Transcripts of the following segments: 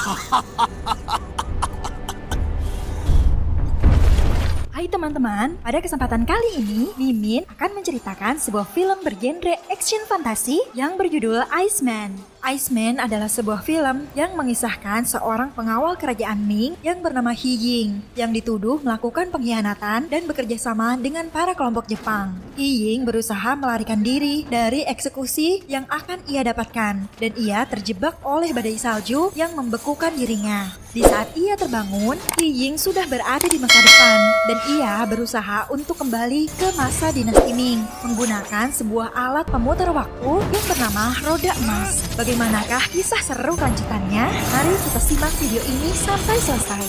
Hai teman-teman, pada kesempatan kali ini, Mimin akan menceritakan sebuah film bergenre action fantasi yang berjudul Iceman. Iceman adalah sebuah film yang mengisahkan seorang pengawal kerajaan Ming yang bernama He Ying yang dituduh melakukan pengkhianatan dan bekerja sama dengan para kelompok Jepang. He Ying berusaha melarikan diri dari eksekusi yang akan ia dapatkan dan ia terjebak oleh badai salju yang membekukan dirinya. Di saat ia terbangun, He Ying sudah berada di masa depan dan ia berusaha untuk kembali ke masa dinasti Ming menggunakan sebuah alat pemutar waktu yang bernama roda emas. Bagaimanakah kisah seru lanjutannya? Mari kita simak video ini sampai selesai.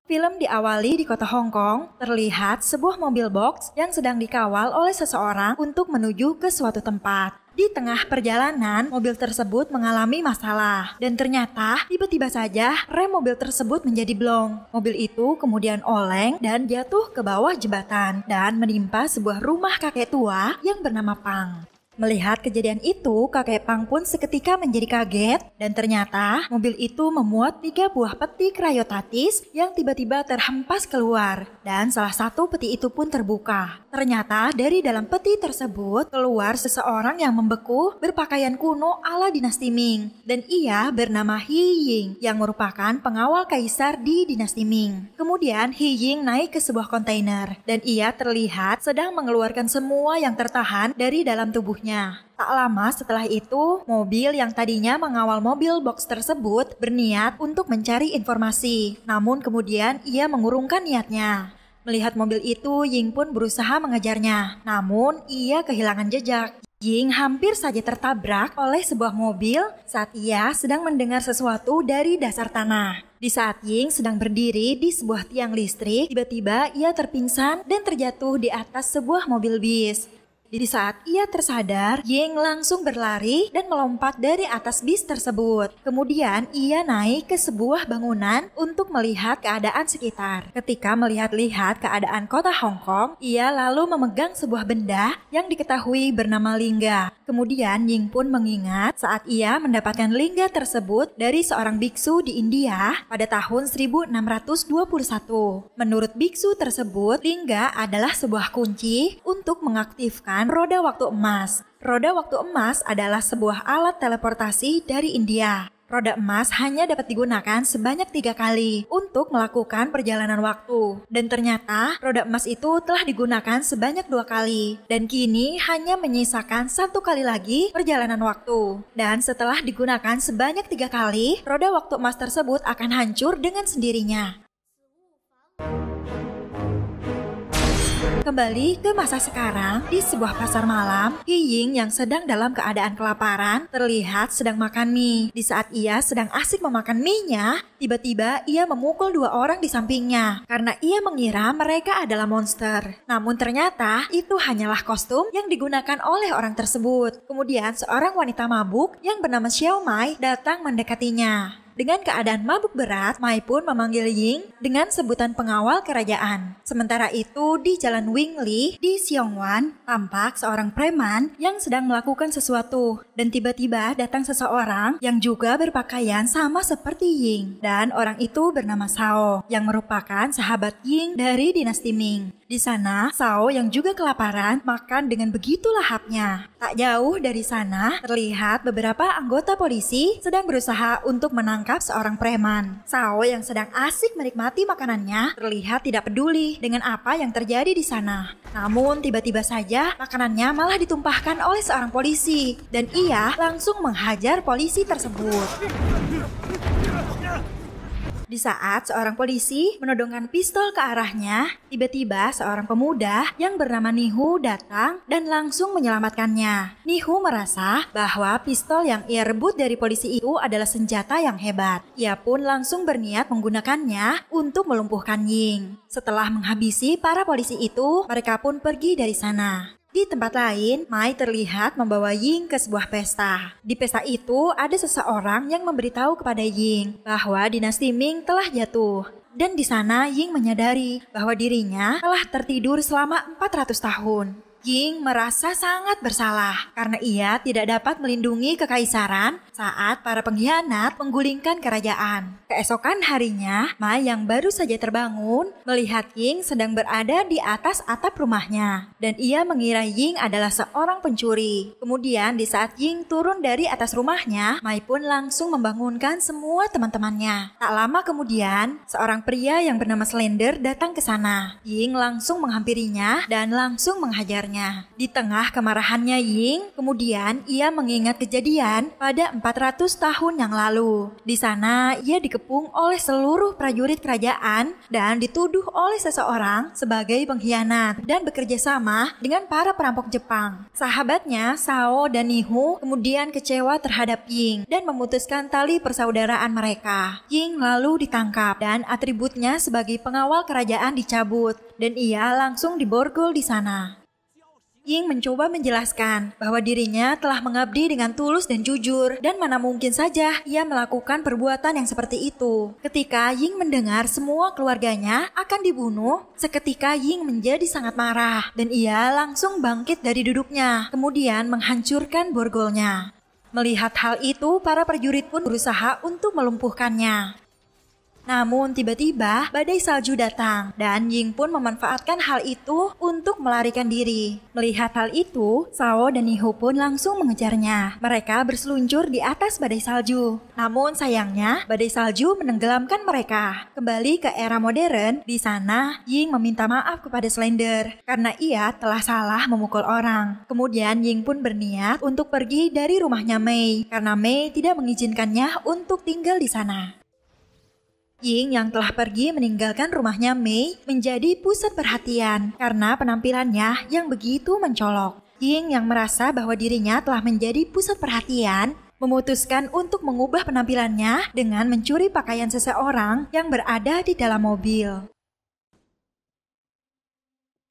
Film diawali di kota Hong Kong, terlihat sebuah mobil box yang sedang dikawal oleh seseorang untuk menuju ke suatu tempat. Di tengah perjalanan, mobil tersebut mengalami masalah dan ternyata tiba-tiba saja rem mobil tersebut menjadi blong. Mobil itu kemudian oleng dan jatuh ke bawah jembatan dan menimpa sebuah rumah kakek tua yang bernama Pang. Melihat kejadian itu, kakek Pang pun seketika menjadi kaget dan ternyata mobil itu memuat 3 buah peti krayotatis yang tiba-tiba terhempas keluar dan salah satu peti itu pun terbuka. Ternyata dari dalam peti tersebut keluar seseorang yang membeku berpakaian kuno ala dinasti Ming dan ia bernama He Ying yang merupakan pengawal kaisar di dinasti Ming. Kemudian He Ying naik ke sebuah kontainer dan ia terlihat sedang mengeluarkan semua yang tertahan dari dalam tubuhnya. Tak lama setelah itu, mobil yang tadinya mengawal mobil box tersebut berniat untuk mencari informasi. Namun kemudian ia mengurungkan niatnya. Melihat mobil itu, Ying pun berusaha mengejarnya. Namun ia kehilangan jejak. Ying hampir saja tertabrak oleh sebuah mobil saat ia sedang mendengar sesuatu dari dasar tanah. Di saat Ying sedang berdiri di sebuah tiang listrik, tiba-tiba ia terpingsan dan terjatuh di atas sebuah mobil bis. Di saat ia tersadar, Ying langsung berlari dan melompat dari atas bis tersebut. Kemudian ia naik ke sebuah bangunan untuk melihat keadaan sekitar. Ketika melihat-lihat keadaan kota Hong Kong, ia lalu memegang sebuah benda yang diketahui bernama lingga. Kemudian Ying pun mengingat saat ia mendapatkan lingga tersebut dari seorang biksu di India pada tahun 1621. Menurut biksu tersebut, lingga adalah sebuah kunci untuk mengaktifkan roda waktu emas. Roda waktu emas adalah sebuah alat teleportasi dari India. Roda emas hanya dapat digunakan sebanyak 3 kali untuk melakukan perjalanan waktu. Dan ternyata roda emas itu telah digunakan sebanyak 2 kali. Dan kini hanya menyisakan 1 kali lagi perjalanan waktu. Dan setelah digunakan sebanyak 3 kali, roda waktu emas tersebut akan hancur dengan sendirinya. Kembali ke masa sekarang, di sebuah pasar malam, He Ying yang sedang dalam keadaan kelaparan terlihat sedang makan mie. Di saat ia sedang asik memakan mie-nya, tiba-tiba ia memukul 2 orang di sampingnya karena ia mengira mereka adalah monster. Namun ternyata itu hanyalah kostum yang digunakan oleh orang tersebut. Kemudian seorang wanita mabuk yang bernama Xiao Mai datang mendekatinya. Dengan keadaan mabuk berat, Mai pun memanggil Ying dengan sebutan pengawal kerajaan. Sementara itu, di Jalan Wing Li di Xiongwan, tampak seorang preman yang sedang melakukan sesuatu. Dan tiba-tiba datang seseorang yang juga berpakaian sama seperti Ying. Dan orang itu bernama Sao, yang merupakan sahabat Ying dari dinasti Ming. Di sana, Sao yang juga kelaparan makan dengan begitu lahapnya. Tak jauh dari sana, terlihat beberapa anggota polisi sedang berusaha untuk menangkap seorang preman. Sao yang sedang asik menikmati makanannya terlihat tidak peduli dengan apa yang terjadi di sana. Namun tiba-tiba saja makanannya malah ditumpahkan oleh seorang polisi dan ia langsung menghajar polisi tersebut. Di saat seorang polisi menodongkan pistol ke arahnya, tiba-tiba seorang pemuda yang bernama Nihu datang dan langsung menyelamatkannya. Nihu merasa bahwa pistol yang ia rebut dari polisi itu adalah senjata yang hebat. Ia pun langsung berniat menggunakannya untuk melumpuhkan Ying. Setelah menghabisi para polisi itu, mereka pun pergi dari sana. Di tempat lain, Mai terlihat membawa Ying ke sebuah pesta. Di pesta itu ada seseorang yang memberitahu kepada Ying bahwa dinasti Ming telah jatuh. Dan di sana Ying menyadari bahwa dirinya telah tertidur selama 400 tahun. Ying merasa sangat bersalah karena ia tidak dapat melindungi kekaisaran saat para pengkhianat menggulingkan kerajaan. Keesokan harinya, Mai yang baru saja terbangun melihat Ying sedang berada di atas atap rumahnya dan ia mengira Ying adalah seorang pencuri. Kemudian di saat Ying turun dari atas rumahnya, Mai pun langsung membangunkan semua teman-temannya. Tak lama kemudian, seorang pria yang bernama Slender datang ke sana. Ying langsung menghampirinya dan langsung menghajarnya. Di tengah kemarahannya Ying, kemudian ia mengingat kejadian pada 400 tahun yang lalu. Di sana ia dikepung oleh seluruh prajurit kerajaan dan dituduh oleh seseorang sebagai pengkhianat dan bekerja sama dengan para perampok Jepang. Sahabatnya Sao dan Nihu kemudian kecewa terhadap Ying dan memutuskan tali persaudaraan mereka. Ying lalu ditangkap dan atributnya sebagai pengawal kerajaan dicabut dan ia langsung diborgol di sana. Ying mencoba menjelaskan bahwa dirinya telah mengabdi dengan tulus dan jujur dan mana mungkin saja ia melakukan perbuatan yang seperti itu. Ketika Ying mendengar semua keluarganya akan dibunuh, seketika Ying menjadi sangat marah dan ia langsung bangkit dari duduknya, kemudian menghancurkan borgolnya. Melihat hal itu, para prajurit pun berusaha untuk melumpuhkannya. Namun tiba-tiba badai salju datang dan Ying pun memanfaatkan hal itu untuk melarikan diri. Melihat hal itu, Sao dan Nihu pun langsung mengejarnya. Mereka berseluncur di atas badai salju. Namun sayangnya badai salju menenggelamkan mereka. Kembali ke era modern, di sana Ying meminta maaf kepada Slender karena ia telah salah memukul orang. Kemudian Ying pun berniat untuk pergi dari rumahnya Mei karena Mei tidak mengizinkannya untuk tinggal di sana. Ying yang telah pergi meninggalkan rumahnya Mei menjadi pusat perhatian karena penampilannya yang begitu mencolok. Ying yang merasa bahwa dirinya telah menjadi pusat perhatian memutuskan untuk mengubah penampilannya dengan mencuri pakaian seseorang yang berada di dalam mobil.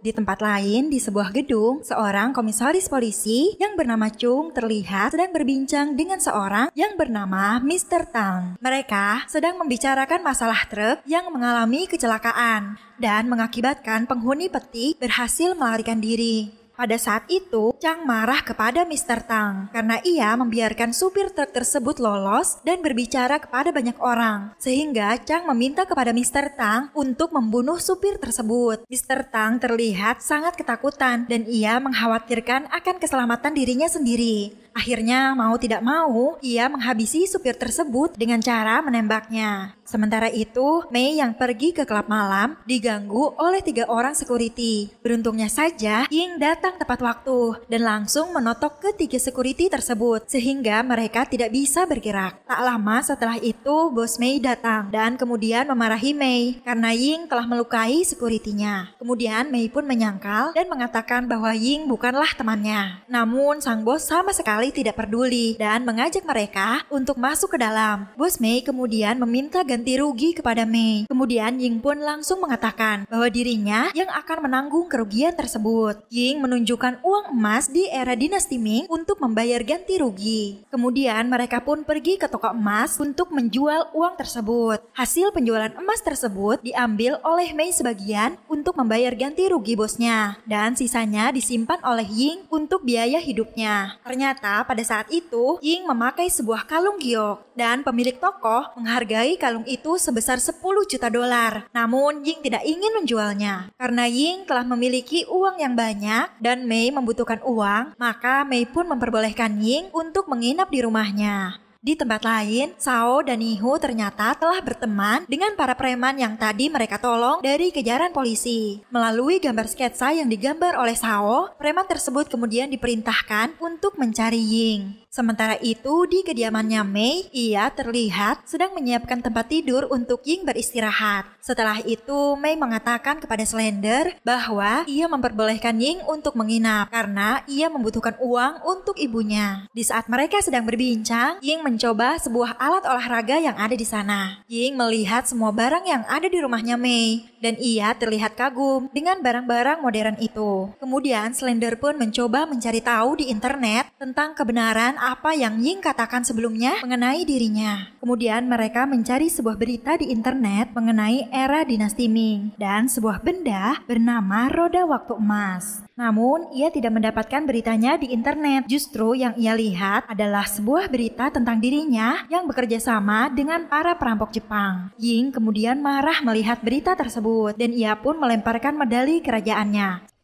Di tempat lain, di sebuah gedung, seorang komisaris polisi yang bernama Chung terlihat sedang berbincang dengan seorang yang bernama Mr. Tang. Mereka sedang membicarakan masalah truk yang mengalami kecelakaan dan mengakibatkan penghuni peti berhasil melarikan diri. Pada saat itu, Chang marah kepada Mr. Tang karena ia membiarkan supir truk tersebut lolos dan berbicara kepada banyak orang. Sehingga Chang meminta kepada Mr. Tang untuk membunuh supir tersebut. Mr. Tang terlihat sangat ketakutan dan ia mengkhawatirkan akan keselamatan dirinya sendiri. Akhirnya mau tidak mau, ia menghabisi supir tersebut dengan cara menembaknya. Sementara itu, Mei yang pergi ke klub malam diganggu oleh 3 orang security. Beruntungnya saja, Ying datang tepat waktu dan langsung menotok ke 3 security tersebut sehingga mereka tidak bisa bergerak. Tak lama setelah itu, bos Mei datang dan kemudian memarahi Mei karena Ying telah melukai security-nya. Kemudian Mei pun menyangkal dan mengatakan bahwa Ying bukanlah temannya. Namun sang bos sama sekali tidak peduli dan mengajak mereka untuk masuk ke dalam. Bos Mei kemudian meminta ganti rugi kepada Mei. Kemudian Ying pun langsung mengatakan bahwa dirinya yang akan menanggung kerugian tersebut. Ying menunjukkan uang emas di era dinasti Ming untuk membayar ganti rugi. Kemudian mereka pun pergi ke toko emas untuk menjual uang tersebut. Hasil penjualan emas tersebut diambil oleh Mei sebagian untuk membayar ganti rugi bosnya dan sisanya disimpan oleh Ying untuk biaya hidupnya. Ternyata pada saat itu, Ying memakai sebuah kalung giok dan pemilik toko menghargai kalung itu sebesar 10 juta dolar. Namun Ying tidak ingin menjualnya. Karena Ying telah memiliki uang yang banyak dan Mei membutuhkan uang, maka Mei pun memperbolehkan Ying untuk menginap di rumahnya. Di tempat lain, Sao dan Nihu ternyata telah berteman dengan para preman yang tadi mereka tolong dari kejaran polisi. Melalui gambar sketsa yang digambar oleh Sao, preman tersebut kemudian diperintahkan untuk mencari Ying. Sementara itu, di kediamannya Mei, ia terlihat sedang menyiapkan tempat tidur untuk Ying beristirahat. Setelah itu, Mei mengatakan kepada Slender bahwa ia memperbolehkan Ying untuk menginap karena ia membutuhkan uang untuk ibunya. Di saat mereka sedang berbincang, Ying mencoba sebuah alat olahraga yang ada di sana. Ying melihat semua barang yang ada di rumahnya Mei dan ia terlihat kagum dengan barang-barang modern itu. Kemudian Slender pun mencoba mencari tahu di internet tentang kebenaran apa yang Ying katakan sebelumnya mengenai dirinya. Kemudian mereka mencari sebuah berita di internet mengenai era dinasti Ming dan sebuah benda bernama roda waktu emas. Namun, ia tidak mendapatkan beritanya di internet. Justru yang ia lihat adalah sebuah berita tentang dirinya yang bekerja sama dengan para perampok Jepang. Ying kemudian marah melihat berita tersebut dan ia pun melemparkan medali kerajaannya.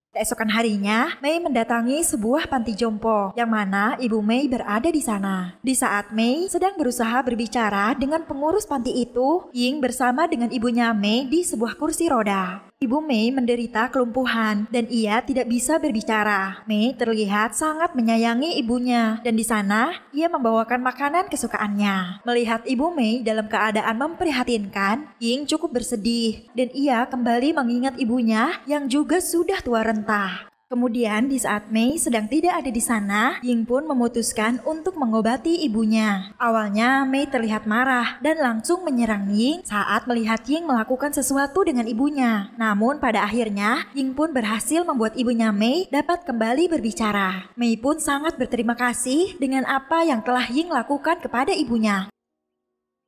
Keesokan harinya, Mei mendatangi sebuah panti jompo yang mana ibu Mei berada di sana. Di saat Mei sedang berusaha berbicara dengan pengurus panti itu, Ying bersama dengan ibunya Mei di sebuah kursi roda. Ibu Mei menderita kelumpuhan dan ia tidak bisa berbicara. Mei terlihat sangat menyayangi ibunya dan di sana ia membawakan makanan kesukaannya. Melihat ibu Mei dalam keadaan memprihatinkan, Ying cukup bersedih dan ia kembali mengingat ibunya yang juga sudah tua renta. Kemudian di saat Mei sedang tidak ada di sana, Ying pun memutuskan untuk mengobati ibunya. Awalnya Mei terlihat marah dan langsung menyerang Ying saat melihat Ying melakukan sesuatu dengan ibunya. Namun pada akhirnya Ying pun berhasil membuat ibunya Mei dapat kembali berbicara. Mei pun sangat berterima kasih dengan apa yang telah Ying lakukan kepada ibunya.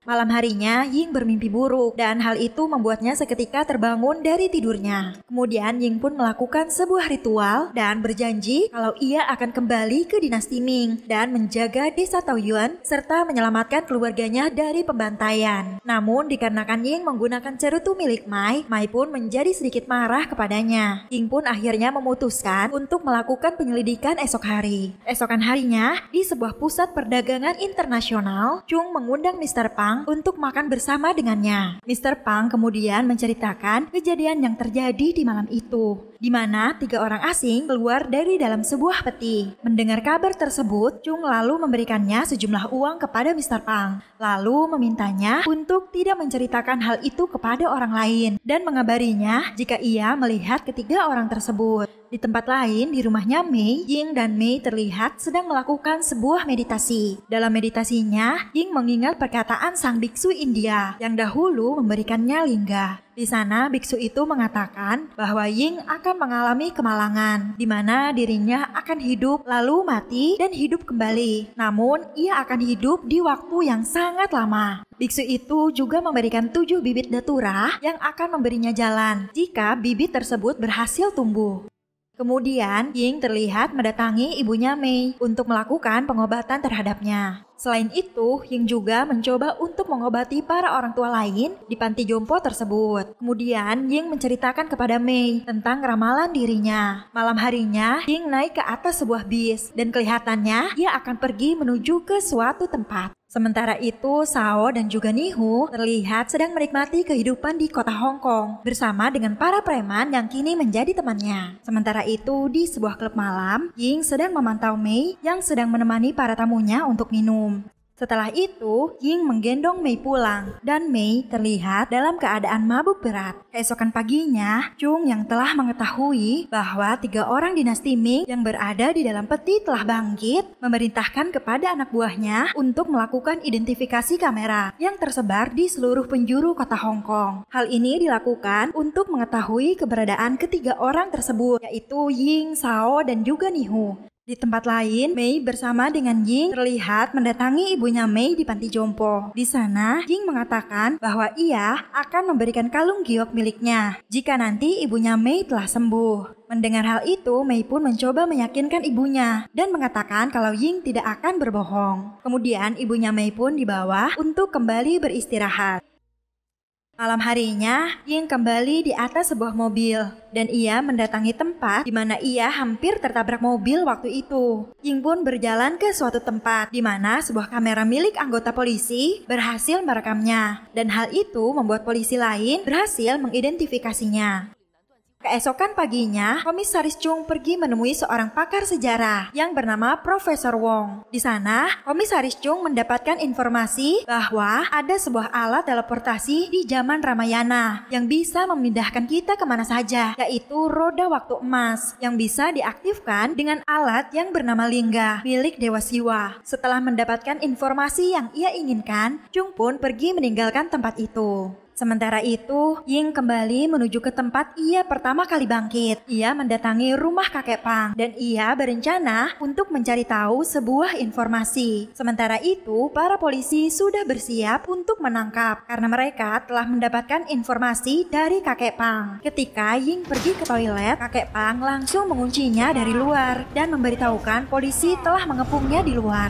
Malam harinya, Ying bermimpi buruk dan hal itu membuatnya seketika terbangun dari tidurnya. Kemudian Ying pun melakukan sebuah ritual dan berjanji kalau ia akan kembali ke dinasti Ming dan menjaga desa Taoyuan serta menyelamatkan keluarganya dari pembantaian. Namun dikarenakan Ying menggunakan cerutu milik Mai, Mai pun menjadi sedikit marah kepadanya. Ying pun akhirnya memutuskan untuk melakukan penyelidikan esok hari. Esokan harinya, di sebuah pusat perdagangan internasional, Chung mengundang Mr. Pang untuk makan bersama dengannya. Mr. Pang kemudian menceritakan kejadian yang terjadi di malam itu, di mana 3 orang asing keluar dari dalam sebuah peti. Mendengar kabar tersebut, Chung lalu memberikannya sejumlah uang kepada Mr. Pang, lalu memintanya untuk tidak menceritakan hal itu kepada orang lain dan mengabarinya jika ia melihat ketiga orang tersebut. Di tempat lain, di rumahnya Mei, Ying dan Mei terlihat sedang melakukan sebuah meditasi. Dalam meditasinya, Ying mengingat perkataan sang biksu India yang dahulu memberikannya lingga. Di sana, biksu itu mengatakan bahwa Ying akan mengalami kemalangan, di mana dirinya akan hidup lalu mati dan hidup kembali. Namun, ia akan hidup di waktu yang sangat lama. Biksu itu juga memberikan 7 bibit datura yang akan memberinya jalan jika bibit tersebut berhasil tumbuh. Kemudian, Ying terlihat mendatangi ibunya Mei untuk melakukan pengobatan terhadapnya. Selain itu, Ying juga mencoba untuk mengobati para orang tua lain di panti jompo tersebut. Kemudian, Ying menceritakan kepada Mei tentang ramalan dirinya. Malam harinya, Ying naik ke atas sebuah bis dan kelihatannya ia akan pergi menuju ke suatu tempat. Sementara itu, Sao dan juga Nihu terlihat sedang menikmati kehidupan di kota Hong Kong bersama dengan para preman yang kini menjadi temannya. Sementara itu, di sebuah klub malam, Ying sedang memantau Mei yang sedang menemani para tamunya untuk minum. Setelah itu, Ying menggendong Mei pulang dan Mei terlihat dalam keadaan mabuk berat. Keesokan paginya, Chung yang telah mengetahui bahwa 3 orang dinasti Ming yang berada di dalam peti telah bangkit, memerintahkan kepada anak buahnya untuk melakukan identifikasi kamera yang tersebar di seluruh penjuru kota Hong Kong. Hal ini dilakukan untuk mengetahui keberadaan ketiga orang tersebut, yaitu Ying, Sao, dan juga Nihu. Di tempat lain, Mei bersama dengan Ying terlihat mendatangi ibunya Mei di panti jompo. Di sana, Ying mengatakan bahwa ia akan memberikan kalung giok miliknya jika nanti ibunya Mei telah sembuh. Mendengar hal itu, Mei pun mencoba meyakinkan ibunya dan mengatakan kalau Ying tidak akan berbohong. Kemudian ibunya Mei pun dibawa untuk kembali beristirahat. Malam harinya, Ying kembali di atas sebuah mobil dan ia mendatangi tempat di mana ia hampir tertabrak mobil waktu itu. Ying pun berjalan ke suatu tempat di mana sebuah kamera milik anggota polisi berhasil merekamnya dan hal itu membuat polisi lain berhasil mengidentifikasinya. Keesokan paginya, Komisaris Chung pergi menemui seorang pakar sejarah yang bernama Profesor Wong. Di sana, Komisaris Chung mendapatkan informasi bahwa ada sebuah alat teleportasi di zaman Ramayana yang bisa memindahkan kita kemana saja, yaitu roda waktu emas yang bisa diaktifkan dengan alat yang bernama Lingga milik Dewa Siwa. Setelah mendapatkan informasi yang ia inginkan, Chung pun pergi meninggalkan tempat itu. Sementara itu, Ying kembali menuju ke tempat ia pertama kali bangkit. Ia mendatangi rumah kakek Pang dan ia berencana untuk mencari tahu sebuah informasi. Sementara itu, para polisi sudah bersiap untuk menangkap karena mereka telah mendapatkan informasi dari kakek Pang. Ketika Ying pergi ke toilet, kakek Pang langsung menguncinya dari luar dan memberitahukan polisi telah mengepungnya di luar.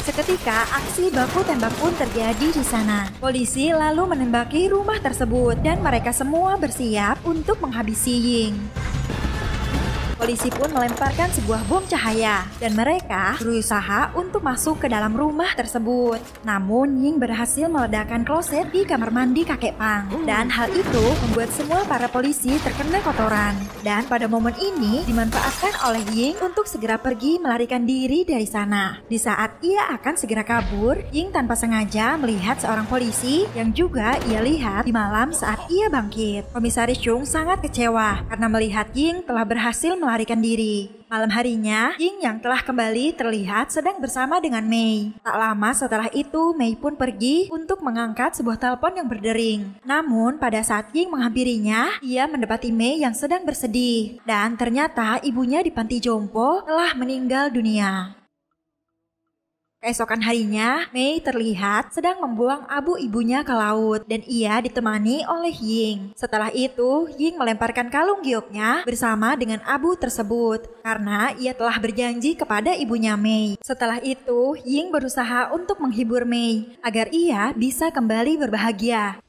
Seketika aksi baku tembak pun terjadi di sana. Polisi lalu menembaki rumah tersebut dan mereka semua bersiap untuk menghabisi Ying. Polisi pun melemparkan sebuah bom cahaya dan mereka berusaha untuk masuk ke dalam rumah tersebut. Namun Ying berhasil meledakkan kloset di kamar mandi kakek Pang dan hal itu membuat semua para polisi terkena kotoran. Dan pada momen ini dimanfaatkan oleh Ying untuk segera pergi melarikan diri dari sana. Di saat ia akan segera kabur, Ying tanpa sengaja melihat seorang polisi yang juga ia lihat di malam saat ia bangkit. Komisaris Chung sangat kecewa karena melihat Ying telah berhasil melarikan diri. Malam harinya, Ying yang telah kembali terlihat sedang bersama dengan Mei. Tak lama setelah itu, Mei pun pergi untuk mengangkat sebuah telepon yang berdering. Namun, pada saat Ying menghampirinya, ia mendapati Mei yang sedang bersedih. Dan ternyata ibunya di panti jompo telah meninggal dunia. Keesokan harinya, Mei terlihat sedang membuang abu ibunya ke laut dan ia ditemani oleh Ying. Setelah itu, Ying melemparkan kalung gioknya bersama dengan abu tersebut karena ia telah berjanji kepada ibunya Mei. Setelah itu, Ying berusaha untuk menghibur Mei agar ia bisa kembali berbahagia.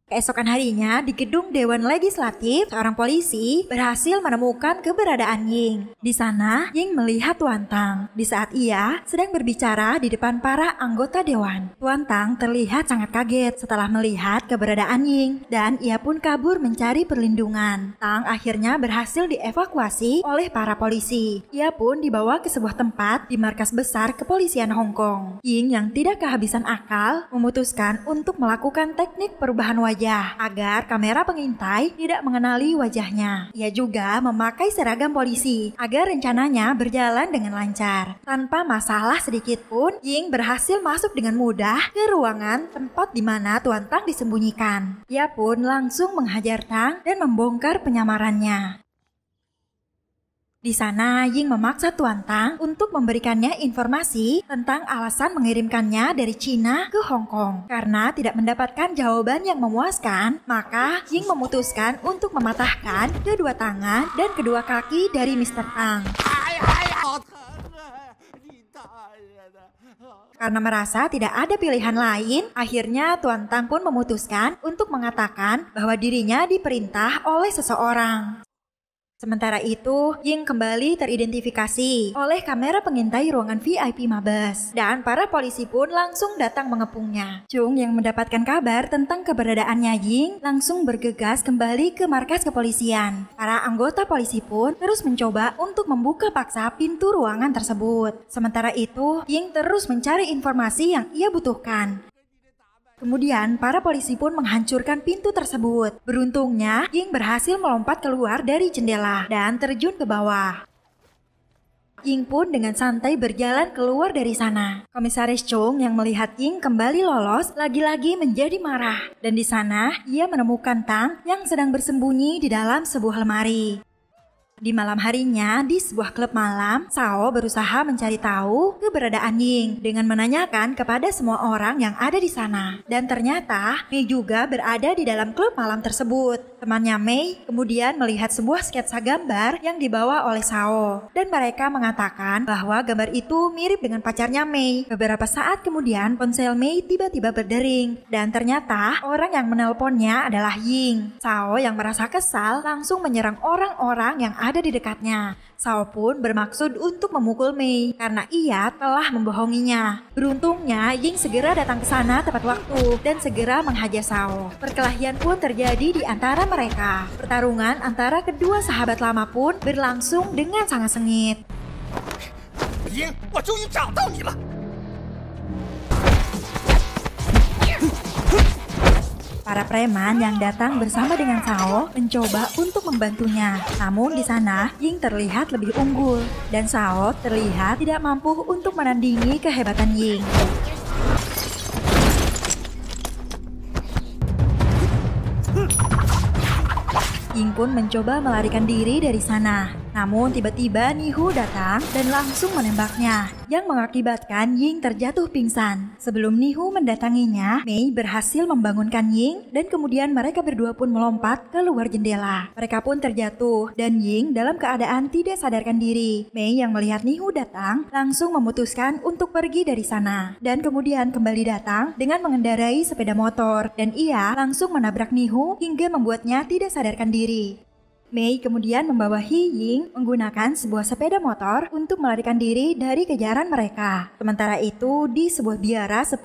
Keesokan harinya, di gedung Dewan Legislatif, seorang polisi berhasil menemukan keberadaan Ying. Di sana, Ying melihat Tuan Tang di saat ia sedang berbicara di depan para anggota dewan. Tuan Tang terlihat sangat kaget setelah melihat keberadaan Ying dan ia pun kabur mencari perlindungan. Tang akhirnya berhasil dievakuasi oleh para polisi. Ia pun dibawa ke sebuah tempat di markas besar kepolisian Hong Kong. Ying yang tidak kehabisan akal memutuskan untuk melakukan teknik perubahan wajah agar kamera pengintai tidak mengenali wajahnya. Ia juga memakai seragam polisi agar rencananya berjalan dengan lancar. Tanpa masalah sedikit pun, Ying berhasil masuk dengan mudah ke ruangan tempat di mana Tuan Tang disembunyikan. Ia pun langsung menghajar Tang dan membongkar penyamarannya. Di sana, Ying memaksa Tuan Tang untuk memberikannya informasi tentang alasan mengirimkannya dari Cina ke Hong Kong. Karena tidak mendapatkan jawaban yang memuaskan, maka Ying memutuskan untuk mematahkan kedua tangan dan kedua kaki dari Mr. Tang. Karena merasa tidak ada pilihan lain, akhirnya Tuan Tang pun memutuskan untuk mengatakan bahwa dirinya diperintah oleh seseorang. Sementara itu, Ying kembali teridentifikasi oleh kamera pengintai ruangan VIP Mabes dan para polisi pun langsung datang mengepungnya. Chung yang mendapatkan kabar tentang keberadaannya Ying langsung bergegas kembali ke markas kepolisian. Para anggota polisi pun terus mencoba untuk membuka paksa pintu ruangan tersebut. Sementara itu, Ying terus mencari informasi yang ia butuhkan. Kemudian, para polisi pun menghancurkan pintu tersebut. Beruntungnya, Ying berhasil melompat keluar dari jendela dan terjun ke bawah. Ying pun dengan santai berjalan keluar dari sana. Komisaris Chung yang melihat Ying kembali lolos lagi-lagi menjadi marah. Dan di sana, ia menemukan Tang yang sedang bersembunyi di dalam sebuah lemari. Di malam harinya, di sebuah klub malam, Sao berusaha mencari tahu keberadaan Ying dengan menanyakan kepada semua orang yang ada di sana. Dan ternyata, Mei juga berada di dalam klub malam tersebut. Temannya Mei kemudian melihat sebuah sketsa gambar yang dibawa oleh Sao. Dan mereka mengatakan bahwa gambar itu mirip dengan pacarnya Mei. Beberapa saat kemudian, ponsel Mei tiba-tiba berdering. Dan ternyata, orang yang menelponnya adalah Ying. Sao yang merasa kesal langsung menyerang orang-orang yang ada ada di dekatnya. Sao pun bermaksud untuk memukul Mei karena ia telah membohonginya. Beruntungnya, Ying segera datang ke sana tepat waktu dan segera menghajar Sao. Perkelahian pun terjadi di antara mereka. Pertarungan antara kedua sahabat lama pun berlangsung dengan sangat sengit. Ying, 我终于找到你了。 Para preman yang datang bersama dengan Sao mencoba untuk membantunya. Namun di sana, Ying terlihat lebih unggul dan Sao terlihat tidak mampu untuk menandingi kehebatan Ying. Ying pun mencoba melarikan diri dari sana. Namun tiba-tiba Nihu datang dan langsung menembaknya, yang mengakibatkan Ying terjatuh pingsan. Sebelum Nihu mendatanginya, Mei berhasil membangunkan Ying dan kemudian mereka berdua pun melompat ke luar jendela. Mereka pun terjatuh dan Ying dalam keadaan tidak sadarkan diri. Mei yang melihat Nihu datang langsung memutuskan untuk pergi dari sana dan kemudian kembali datang dengan mengendarai sepeda motor dan ia langsung menabrak Nihu hingga membuatnya tidak sadarkan diri. Mei kemudian membawahi Ying menggunakan sebuah sepeda motor untuk melarikan diri dari kejaran mereka. Sementara itu, di sebuah biara 10.000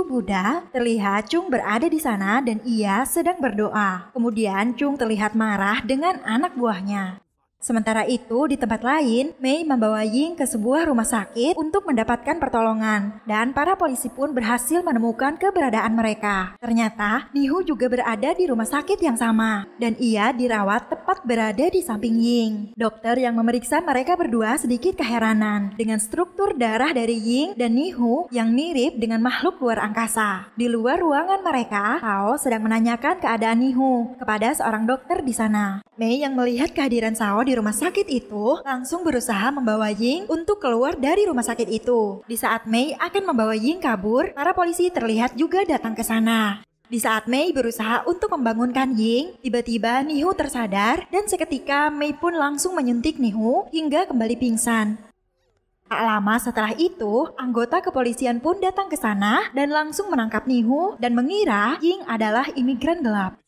Buddha, terlihat Chung berada di sana dan ia sedang berdoa. Kemudian Chung terlihat marah dengan anak buahnya. Sementara itu, di tempat lain, Mei membawa Ying ke sebuah rumah sakit untuk mendapatkan pertolongan dan para polisi pun berhasil menemukan keberadaan mereka. Ternyata, Nihu juga berada di rumah sakit yang sama dan ia dirawat tepat berada di samping Ying. Dokter yang memeriksa mereka berdua sedikit keheranan dengan struktur darah dari Ying dan Nihu yang mirip dengan makhluk luar angkasa. Di luar ruangan mereka, Sao sedang menanyakan keadaan Nihu kepada seorang dokter di sana. Mei yang melihat kehadiran Sao di rumah sakit itu langsung berusaha membawa Ying untuk keluar dari rumah sakit itu. Di saat Mei akan membawa Ying kabur, para polisi terlihat juga datang ke sana. Di saat Mei berusaha untuk membangunkan Ying, tiba-tiba Nihu tersadar dan seketika Mei pun langsung menyuntik Nihu hingga kembali pingsan. Tak lama setelah itu, anggota kepolisian pun datang ke sana dan langsung menangkap Nihu dan mengira Ying adalah imigran gelap.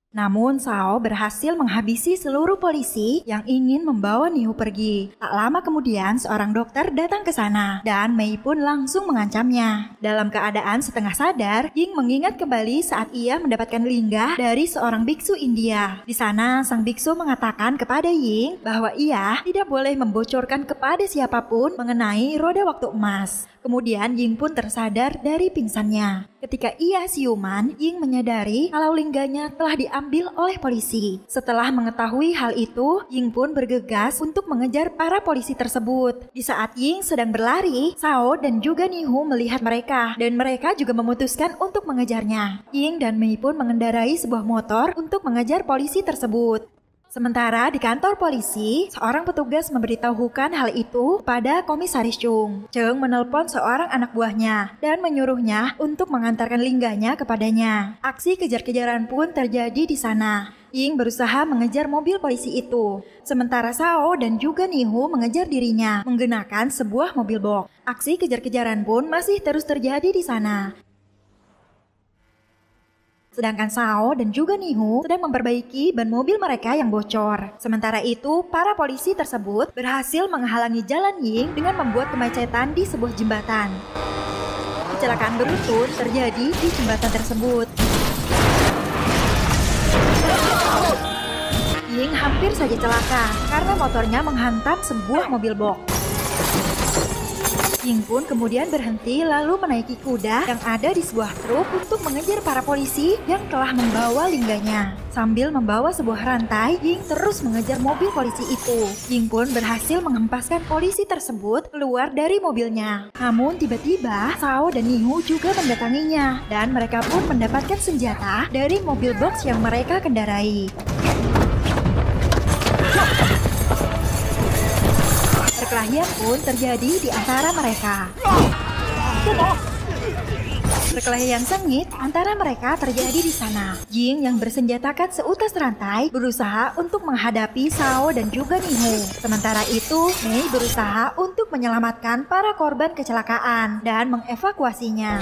Namun Sao berhasil menghabisi seluruh polisi yang ingin membawa Nihu pergi. Tak lama kemudian seorang dokter datang ke sana dan Mei pun langsung mengancamnya. Dalam keadaan setengah sadar, Ying mengingat kembali saat ia mendapatkan linggah dari seorang biksu India. Di sana sang biksu mengatakan kepada Ying bahwa ia tidak boleh membocorkan kepada siapapun mengenai roda waktu emas. Kemudian Ying pun tersadar dari pingsannya. Ketika ia siuman, Ying menyadari kalau lingganya telah diambil oleh polisi. Setelah mengetahui hal itu, Ying pun bergegas untuk mengejar para polisi tersebut. Di saat Ying sedang berlari, Sao dan juga Nihu melihat mereka dan mereka juga memutuskan untuk mengejarnya. Ying dan Mei pun mengendarai sebuah motor untuk mengejar polisi tersebut. Sementara di kantor polisi, seorang petugas memberitahukan hal itu pada Komisaris Chung. Chung menelpon seorang anak buahnya dan menyuruhnya untuk mengantarkan lingganya kepadanya. Aksi kejar-kejaran pun terjadi di sana. Ying berusaha mengejar mobil polisi itu, sementara Sao dan juga Nihu mengejar dirinya menggunakan sebuah mobil box. Aksi kejar-kejaran pun masih terus terjadi di sana. Sedangkan Sao dan juga Nihu sedang memperbaiki ban mobil mereka yang bocor. Sementara itu, para polisi tersebut berhasil menghalangi jalan Ying dengan membuat kemacetan di sebuah jembatan. Kecelakaan beruntun terjadi di jembatan tersebut. Ying hampir saja celaka karena motornya menghantam sebuah mobil box. Ying pun kemudian berhenti lalu menaiki kuda yang ada di sebuah truk untuk mengejar para polisi yang telah membawa lingganya. Sambil membawa sebuah rantai, Ying terus mengejar mobil polisi itu. Ying pun berhasil menghempaskan polisi tersebut keluar dari mobilnya. Namun tiba-tiba Sao dan Nihu juga mendatanginya dan mereka pun mendapatkan senjata dari mobil box yang mereka kendarai. Perkelahian pun terjadi di antara mereka. Perkelahian sengit antara mereka terjadi di sana. Ying yang bersenjatakan seutas rantai berusaha untuk menghadapi Sao dan juga Nihu. Sementara itu, Mei berusaha untuk menyelamatkan para korban kecelakaan dan mengevakuasinya.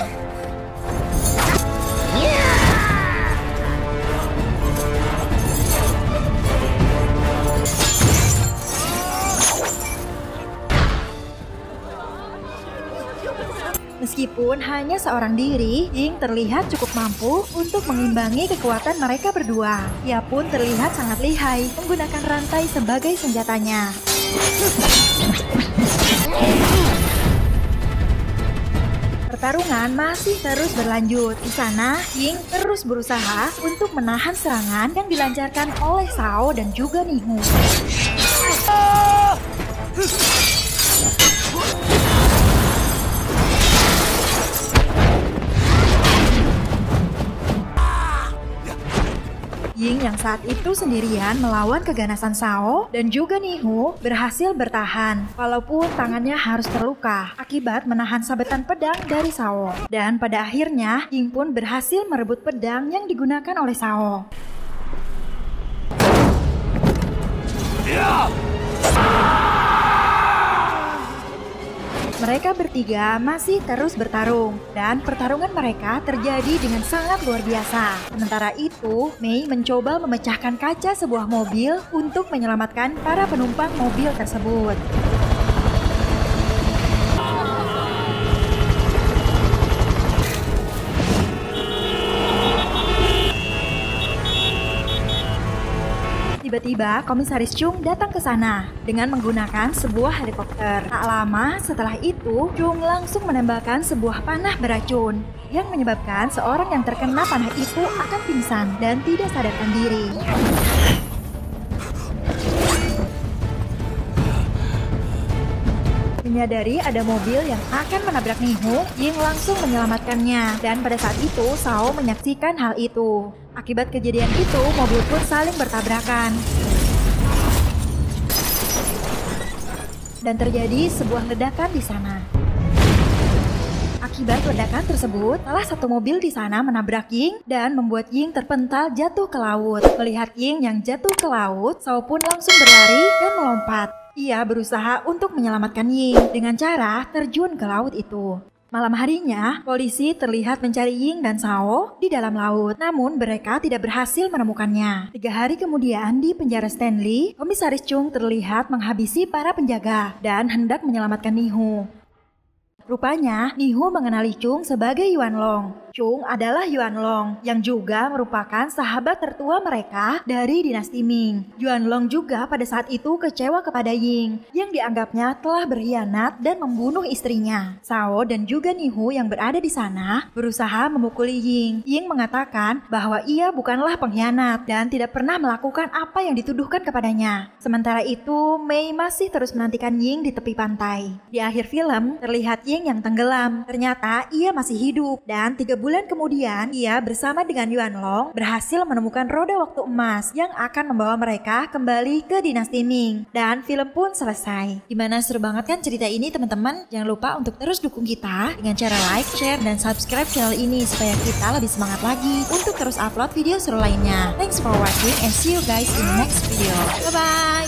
Meskipun hanya seorang diri, Ying terlihat cukup mampu untuk mengimbangi kekuatan mereka berdua. Ia pun terlihat sangat lihai menggunakan rantai sebagai senjatanya. Pertarungan masih terus berlanjut. Di sana, Ying terus berusaha untuk menahan serangan yang dilancarkan oleh Shao dan juga Nihu. Ying yang saat itu sendirian melawan keganasan Shao dan juga Nihu berhasil bertahan walaupun tangannya harus terluka akibat menahan sabetan pedang dari Shao. Dan pada akhirnya Ying pun berhasil merebut pedang yang digunakan oleh Shao. Mereka bertiga masih terus bertarung dan pertarungan mereka terjadi dengan sangat luar biasa. Sementara itu, Mei mencoba memecahkan kaca sebuah mobil untuk menyelamatkan para penumpang mobil tersebut. Tiba-tiba, Komisaris Chung datang ke sana dengan menggunakan sebuah helikopter. Tak lama setelah itu, Chung langsung menembakkan sebuah panah beracun yang menyebabkan seorang yang terkena panah itu akan pingsan dan tidak sadarkan diri. Menyadari ada mobil yang akan menabrak Nihu, Ying langsung menyelamatkannya. Dan pada saat itu, Shao menyaksikan hal itu. Akibat kejadian itu, mobil pun saling bertabrakan. Dan terjadi sebuah ledakan di sana. Akibat ledakan tersebut, salah satu mobil di sana menabrak Ying dan membuat Ying terpental jatuh ke laut. Melihat Ying yang jatuh ke laut, Shao pun langsung berlari dan melompat. Ia berusaha untuk menyelamatkan Ying dengan cara terjun ke laut itu. Malam harinya, polisi terlihat mencari Ying dan Shao di dalam laut. Namun mereka tidak berhasil menemukannya. 3 hari kemudian di penjara Stanley, Komisaris Chung terlihat menghabisi para penjaga dan hendak menyelamatkan Nihu. Rupanya, Nihu mengenali Chung sebagai Yuan Long. Chung adalah Yuan Long yang juga merupakan sahabat tertua mereka dari dinasti Ming. Yuan Long juga pada saat itu kecewa kepada Ying yang dianggapnya telah berkhianat dan membunuh istrinya. Shao dan juga Nihu yang berada di sana berusaha memukuli Ying. Ying mengatakan bahwa ia bukanlah pengkhianat dan tidak pernah melakukan apa yang dituduhkan kepadanya. Sementara itu, Mei masih terus menantikan Ying di tepi pantai. Di akhir film, terlihat Ying yang tenggelam. Ternyata ia masih hidup dan 3 bulan kemudian ia bersama dengan Yuan Long berhasil menemukan roda waktu emas yang akan membawa mereka kembali ke dinasti Ming. Dan film pun selesai. Gimana, seru banget kan cerita ini teman-teman? Jangan lupa untuk terus dukung kita dengan cara like, share, dan subscribe channel ini supaya kita lebih semangat lagi untuk terus upload video seru lainnya. Thanks for watching and see you guys in the next video. Bye-bye!